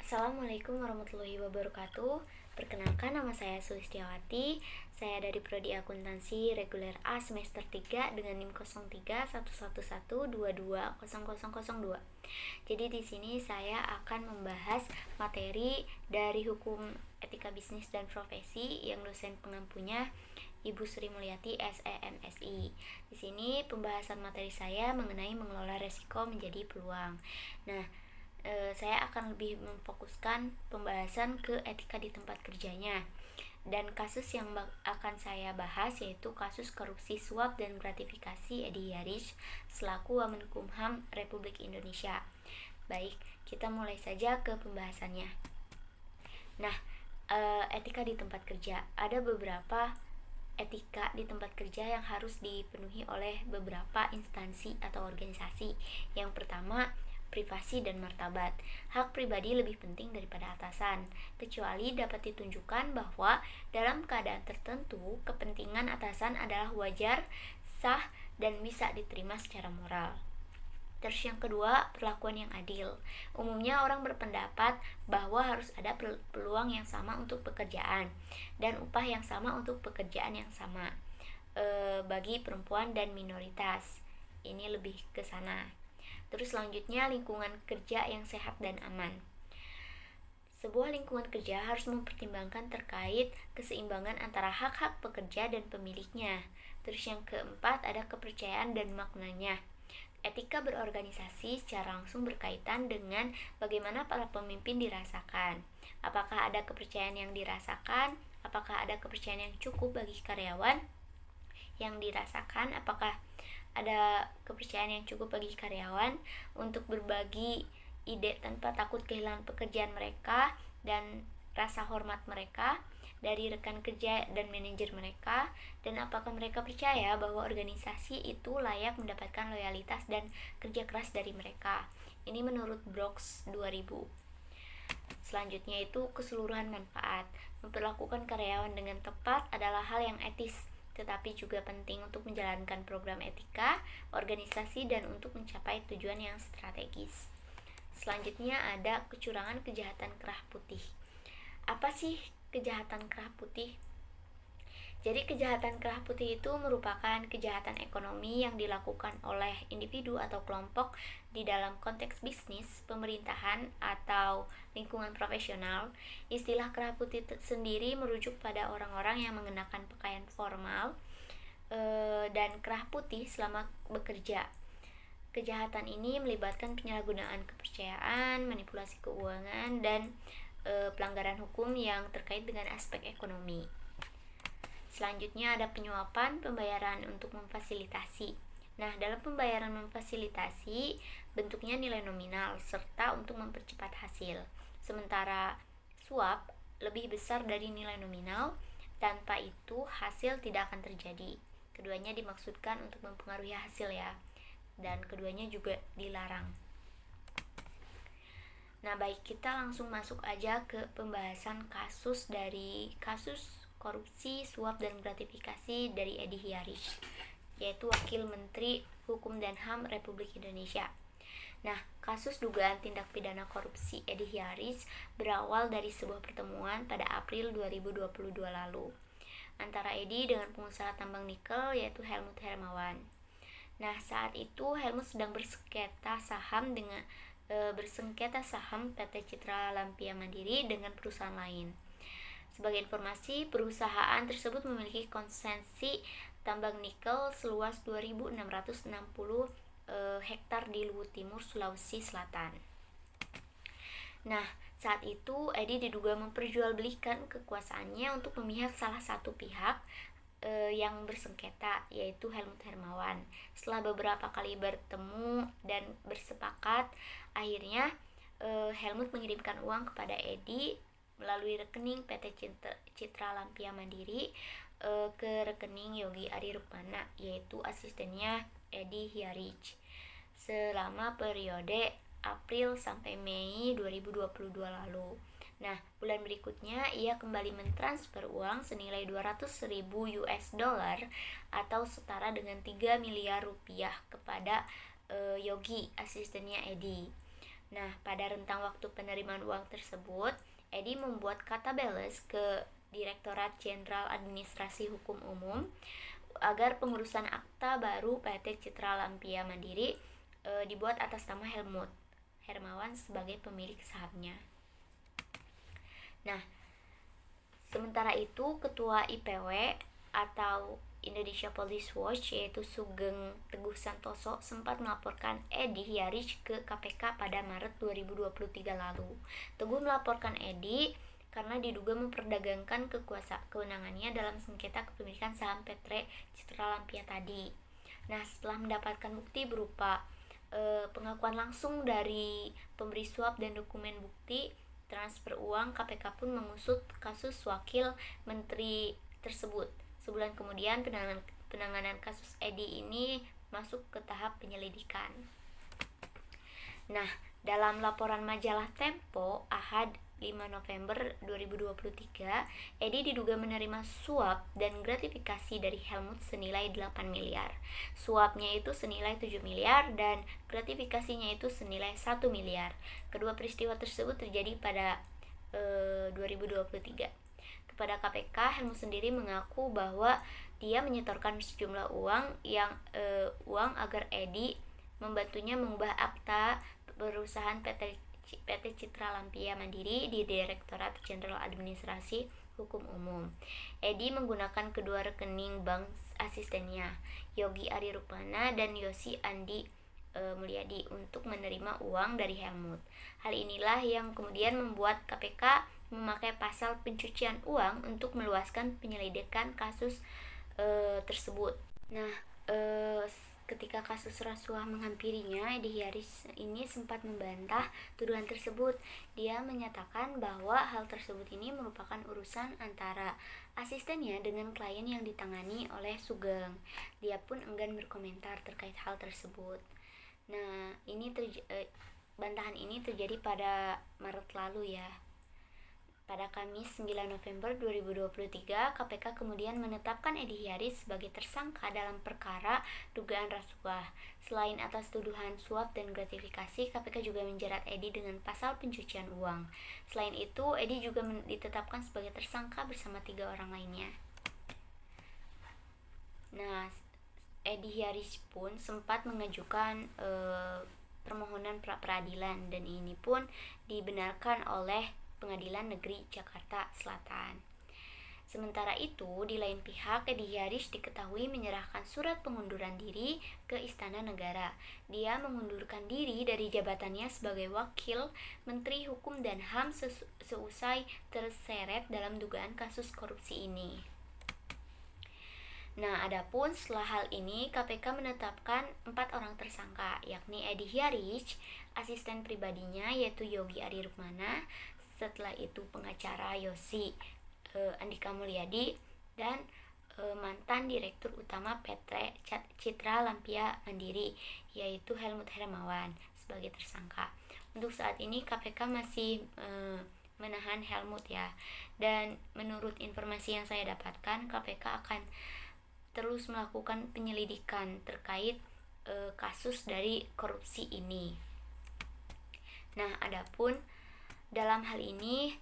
Assalamualaikum warahmatullahi wabarakatuh. Perkenalkan, nama saya Sulistiawati. Saya dari Prodi Akuntansi Reguler A semester 3 dengan NIM 031112200002. Jadi di sini saya akan membahas materi dari Hukum Etika Bisnis dan Profesi yang dosen pengampunya Ibu Sri Mulyati SEMSI. Di sini pembahasan materi saya mengenai mengelola resiko menjadi peluang. Nah, saya akan lebih memfokuskan pembahasan ke etika di tempat kerjanya. Dan kasus yang akan saya bahas yaitu kasus korupsi suap dan gratifikasi Edi Yaris selaku Wamenkumham Republik Indonesia. Baik, kita mulai saja ke pembahasannya. Nah, etika di tempat kerja. Ada beberapa etika di tempat kerja yang harus dipenuhi oleh beberapa instansi atau organisasi. Yang pertama, privasi dan martabat. Hak pribadi lebih penting daripada atasan, kecuali dapat ditunjukkan bahwa dalam keadaan tertentu, kepentingan atasan adalah wajar, sah, dan bisa diterima secara moral. Terus yang kedua, perlakuan yang adil. Umumnya orang berpendapat bahwa harus ada peluang yang sama untuk pekerjaan dan upah yang sama untuk pekerjaan yang sama bagi perempuan dan minoritas. Ini lebih ke sana. Terus selanjutnya, lingkungan kerja yang sehat dan aman. Sebuah lingkungan kerja harus mempertimbangkan terkait keseimbangan antara hak-hak pekerja dan pemiliknya. Terus yang keempat, ada kepercayaan dan maknanya. Etika berorganisasi secara langsung berkaitan dengan bagaimana para pemimpin dirasakan. Apakah ada kepercayaan yang dirasakan? Apakah ada kepercayaan yang cukup bagi karyawan yang dirasakan? Apakah ada kepercayaan yang cukup bagi karyawan untuk berbagi ide tanpa takut kehilangan pekerjaan mereka dan rasa hormat mereka dari rekan kerja dan manajer mereka, dan apakah mereka percaya bahwa organisasi itu layak mendapatkan loyalitas dan kerja keras dari mereka. Ini menurut Brooks 2000. Selanjutnya itu keseluruhan manfaat. Memperlakukan karyawan dengan tepat adalah hal yang etis, tetapi juga penting untuk menjalankan program etika, organisasi, dan untuk mencapai tujuan yang strategis. Selanjutnya ada kecurangan kejahatan kerah putih. Apa sih kejahatan kerah putih? Jadi kejahatan kerah putih itu merupakan kejahatan ekonomi yang dilakukan oleh individu atau kelompok di dalam konteks bisnis, pemerintahan, atau lingkungan profesional. Istilah kerah putih sendiri merujuk pada orang-orang yang mengenakan pakaian formal dan kerah putih selama bekerja. Kejahatan ini melibatkan penyalahgunaan kepercayaan, manipulasi keuangan, dan pelanggaran hukum yang terkait dengan aspek ekonomi. Selanjutnya ada penyuapan, pembayaran untuk memfasilitasi. Nah, dalam pembayaran memfasilitasi, bentuknya nilai nominal serta untuk mempercepat hasil. Sementara suap lebih besar dari nilai nominal, tanpa itu hasil tidak akan terjadi. Keduanya dimaksudkan untuk mempengaruhi hasil ya, dan keduanya juga dilarang. Nah, baik, kita langsung masuk aja ke pembahasan kasus korupsi, suap, dan gratifikasi dari Edi Yaris, yaitu Wakil Menteri Hukum dan HAM Republik Indonesia. Nah, kasus dugaan tindak pidana korupsi Edi Yaris berawal dari sebuah pertemuan pada April 2022 lalu antara Edi dengan pengusaha tambang nikel yaitu Helmut Hermawan. Nah, saat itu Helmut sedang bersengketa saham PT Citra Lampia Mandiri dengan perusahaan lain. Sebagai informasi, perusahaan tersebut memiliki konsesi tambang nikel seluas 2.660 hektar di Luwu Timur, Sulawesi Selatan. Nah, saat itu Edi diduga memperjualbelikan kekuasaannya untuk memihak salah satu pihak yang bersengketa, yaitu Helmut Hermawan. Setelah beberapa kali bertemu dan bersepakat, akhirnya Helmut mengirimkan uang kepada Edi melalui rekening PT Citra Lampia Mandiri ke rekening Yogi Adi Rukmana, yaitu asistennya Edi Yaris, selama periode April sampai Mei 2022 lalu. Nah, bulan berikutnya ia kembali mentransfer uang senilai 200.000 US dollar atau setara dengan 3 miliar rupiah kepada Yogi, asistennya Edi. Nah, pada rentang waktu penerimaan uang tersebut, Edi membuat kata bales ke Direktorat Jenderal Administrasi Hukum Umum agar pengurusan akta baru PT Citra Lampia Mandiri dibuat atas nama Helmut Hermawan sebagai pemilik sahamnya. Nah, sementara itu Ketua IPW atau Indonesia Police Watch yaitu Sugeng Teguh Santoso sempat melaporkan Edi Hiarish ke KPK pada Maret 2023 lalu. Teguh melaporkan Edi karena diduga memperdagangkan kewenangannya dalam sengketa kepemilikan saham PT Citra Lampia tadi. Nah, setelah mendapatkan bukti berupa pengakuan langsung dari pemberi suap dan dokumen bukti transfer uang, KPK pun mengusut kasus wakil menteri tersebut. Sebulan kemudian penanganan kasus Edi ini masuk ke tahap penyelidikan. Nah, dalam laporan majalah Tempo Ahad 5 November 2023, Edi diduga menerima suap dan gratifikasi dari Helmut senilai 8 miliar. Suapnya itu senilai 7 miliar dan gratifikasinya itu senilai 1 miliar. Kedua peristiwa tersebut terjadi pada 2023. Kepada KPK, Helmut sendiri mengaku bahwa dia menyetorkan sejumlah uang agar Edi membantunya mengubah akta perusahaan PT Citra Lampia Mandiri di Direktorat Jenderal Administrasi Hukum Umum. Edi menggunakan kedua rekening bank asistennya, Yogi Ari Rukmana dan Yosi Andi Mulyadi, untuk menerima uang dari Helmut. Hal inilah yang kemudian membuat KPK memakai pasal pencucian uang untuk meluaskan penyelidikan kasus tersebut. Nah, ketika kasus rasuah menghampirinya, Edi Hiarish ini sempat membantah tuduhan tersebut. Dia menyatakan bahwa hal tersebut ini merupakan urusan antara asistennya dengan klien yang ditangani oleh Sugeng. Dia pun enggan berkomentar terkait hal tersebut. Nah, bantahan ini terjadi pada Maret lalu ya. Pada Kamis 9 November 2023, KPK kemudian menetapkan Edi Hiarish sebagai tersangka dalam perkara dugaan rasuah. Selain atas tuduhan suap dan gratifikasi, KPK juga menjerat Edi dengan pasal pencucian uang. Selain itu, Edi juga ditetapkan sebagai tersangka bersama 3 orang lainnya. Nah, Edi Hiarish pun sempat mengajukan permohonan pra-peradilan dan ini pun dibenarkan oleh Pengadilan Negeri Jakarta Selatan. Sementara itu, di lain pihak, Edi Hiarish diketahui menyerahkan surat pengunduran diri ke Istana Negara. Dia mengundurkan diri dari jabatannya sebagai Wakil Menteri Hukum dan HAM seusai terseret dalam dugaan kasus korupsi ini. Nah, adapun setelah hal ini, KPK menetapkan 4 orang tersangka, yakni Edi Hiarish, asisten pribadinya yaitu Yogi Ari Rukmana, setelah itu pengacara Yosi Andika Mulyadi, dan mantan Direktur Utama PT Citra Lampia Mandiri yaitu Helmut Hermawan sebagai tersangka. Untuk saat ini KPK masih menahan Helmut ya, dan menurut informasi yang saya dapatkan, KPK akan terus melakukan penyelidikan terkait kasus dari korupsi ini. Nah, adapun dalam hal ini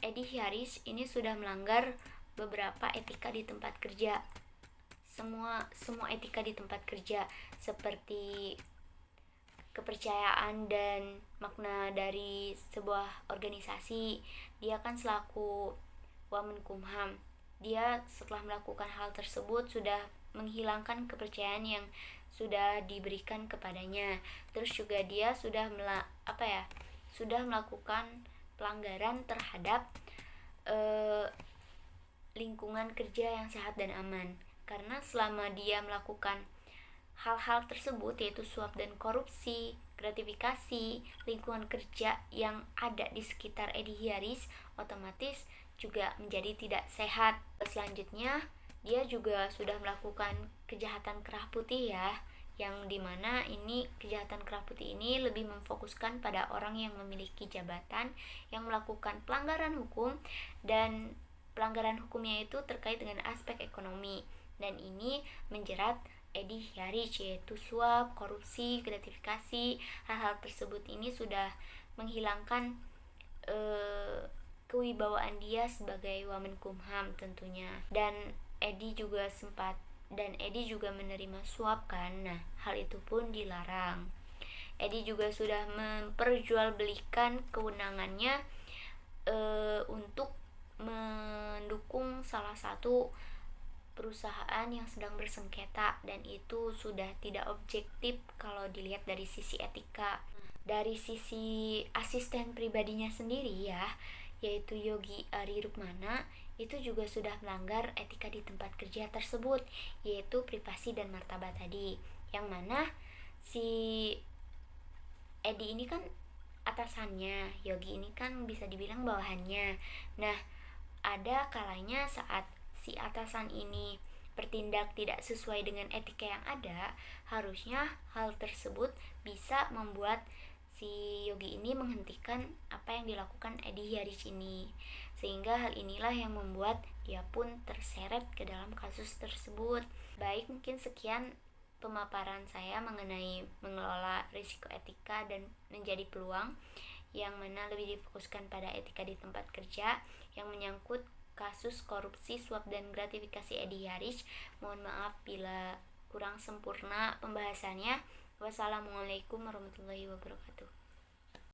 Edi Hiarish ini sudah melanggar beberapa etika di tempat kerja. Semua etika di tempat kerja seperti kepercayaan dan makna dari sebuah organisasi. Dia kan selaku Wamenkumham. Dia setelah melakukan hal tersebut sudah menghilangkan kepercayaan yang sudah diberikan kepadanya. Terus juga dia sudah melakukan pelanggaran terhadap lingkungan kerja yang sehat dan aman. Karena selama dia melakukan hal-hal tersebut, yaitu suap dan korupsi, gratifikasi, lingkungan kerja yang ada di sekitar Edi Hiarish otomatis juga menjadi tidak sehat. Selanjutnya, dia juga sudah melakukan kejahatan kerah putih ya, yang dimana ini kejahatan kerah putih ini lebih memfokuskan pada orang yang memiliki jabatan yang melakukan pelanggaran hukum, dan pelanggaran hukumnya itu terkait dengan aspek ekonomi, dan ini menjerat Edi Hyaric, yaitu suap, korupsi, gratifikasi. Hal-hal tersebut ini sudah menghilangkan kewibawaan dia sebagai Wamenkumham tentunya. Edi juga menerima suap kan. Nah, hal itu pun dilarang. Edi juga sudah memperjualbelikan kewenangannya untuk mendukung salah satu perusahaan yang sedang bersengketa, dan itu sudah tidak objektif kalau dilihat dari sisi etika. Dari sisi asisten pribadinya sendiri ya, yaitu Yogi Ari Rukmana, itu juga sudah melanggar etika di tempat kerja tersebut, yaitu privasi dan martabat tadi. Yang mana si Edi ini kan atasannya, Yogi ini kan bisa dibilang bawahannya. Nah, ada kalanya saat si atasan ini bertindak tidak sesuai dengan etika yang ada, harusnya hal tersebut bisa membuat si Yogi ini menghentikan apa yang dilakukan Edi Hyaric ini, sehingga hal inilah yang membuat dia pun terseret ke dalam kasus tersebut. Baik, mungkin sekian pemaparan saya mengenai mengelola risiko etika dan menjadi peluang, yang mana lebih difokuskan pada etika di tempat kerja yang menyangkut kasus korupsi, suap, dan gratifikasi Edi Hyaric. Mohon maaf bila kurang sempurna pembahasannya. Wassalamualaikum warahmatullahi wabarakatuh.